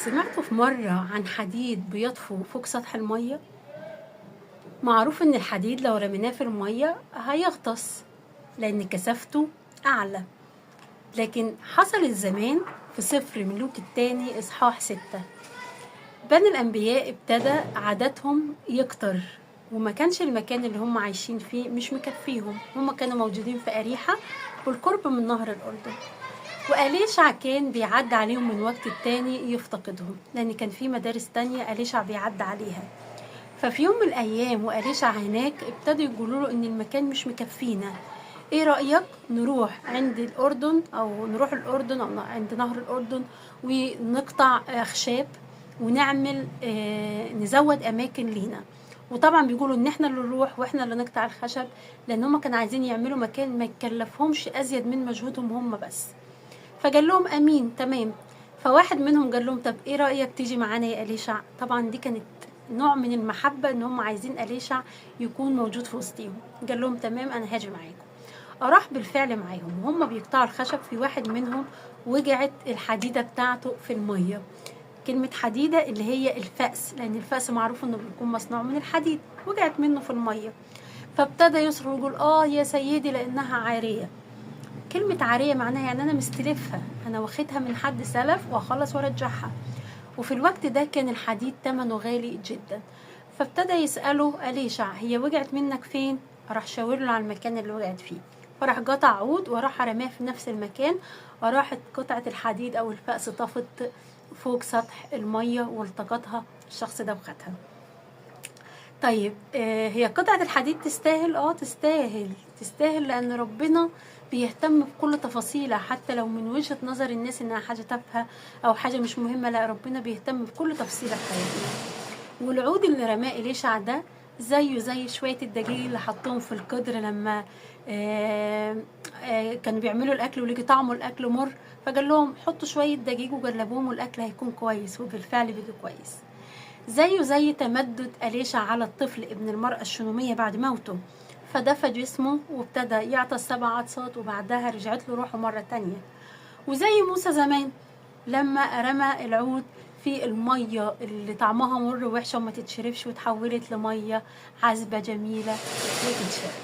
سمعتوا في مرة عن حديد بيطفو فوق سطح المية؟ معروف ان الحديد لو رميناه في المية هيغطس لان كثافته اعلى. لكن حصلت زمان في سفر ملوك الثاني اصحاح 6، بني الانبياء ابتدى عددهم يكتر، وما كانش المكان اللي هم عايشين فيه مش مكفيهم. هم كانوا موجودين في أريحة بالقرب من نهر الأردن، وأليشع كان بيعدي عليهم من وقت التاني يفتقدهم، لأن كان في مدارس تانية أليشع بيعدي عليها. ففي يوم من الأيام وأليشع هناك ابتدوا يقولوا له إن المكان مش مكفينا، إيه رأيك نروح عند الأردن أو نروح الأردن أو عند نهر الأردن ونقطع أخشاب ونعمل نزود أماكن لينا. وطبعا بيقولوا ان احنا اللي نروح واحنا اللي نقطع الخشب، لان هم كانوا عايزين يعملوا مكان ما يكلفهمش ازيد من مجهودهم هم بس. فقال لهم امين تمام. فواحد منهم قال لهم طب ايه رايك تيجي معانا يا أليشع؟ طبعا دي كانت نوع من المحبه، ان هم عايزين أليشع يكون موجود في وسطهم. قال لهم تمام انا هاجي معاكم. راح بالفعل معاهم وهم بيقطعوا الخشب. في واحد منهم وجعت الحديده بتاعته في الميه. كلمة حديدة اللي هي الفأس، لأن الفأس معروف إنه بيكون مصنوع من الحديد، وقعت منه في المية. فابتدى يصرخ ويقول يا سيدي لأنها عارية. كلمة عارية معناها يعني أنا مستلفها، أنا واخدها من حد سلف وأخلص وأرجعها. وفي الوقت ده كان الحديد ثمنه غالي جدا. فابتدى يسأله أليشع هي وقعت منك فين؟ راح شاور له على المكان اللي وقعت فيه، فراح قطع عود وراح رماه في نفس المكان، وراحت قطعة الحديد أو الفأس طفت فوق سطح المية والتقطها الشخص ده وخدها. طيب هي قطعة الحديد تستاهل؟ تستاهل لأن ربنا بيهتم بكل تفاصيلها، حتى لو من وجهة نظر الناس إنها حاجة تافهة أو حاجة مش مهمة. لا، ربنا بيهتم بكل تفصيلة في حياتنا. والعود اللي رماه إليشع ده زيه زي شوية الدجاج اللي حطهم في القدر لما كانوا بيعملوا الأكل ولقي طعمه الأكل مر، فقال لهم حطوا شوية دجاج وجربوهم والأكل هيكون كويس، وبالفعل بيجي كويس. زيه زي تمدد أليشع على الطفل ابن المرأة الشنومية بعد موته، فدفى جسمه وابتدى يعطس 7 عطسات وبعدها رجعت له روحه مرة تانية. وزي موسى زمان لما رمى العود في المية اللي طعمها مر ووحشة وما تتشربش، وتحولت لمية عذبة جميلة وتتشرب.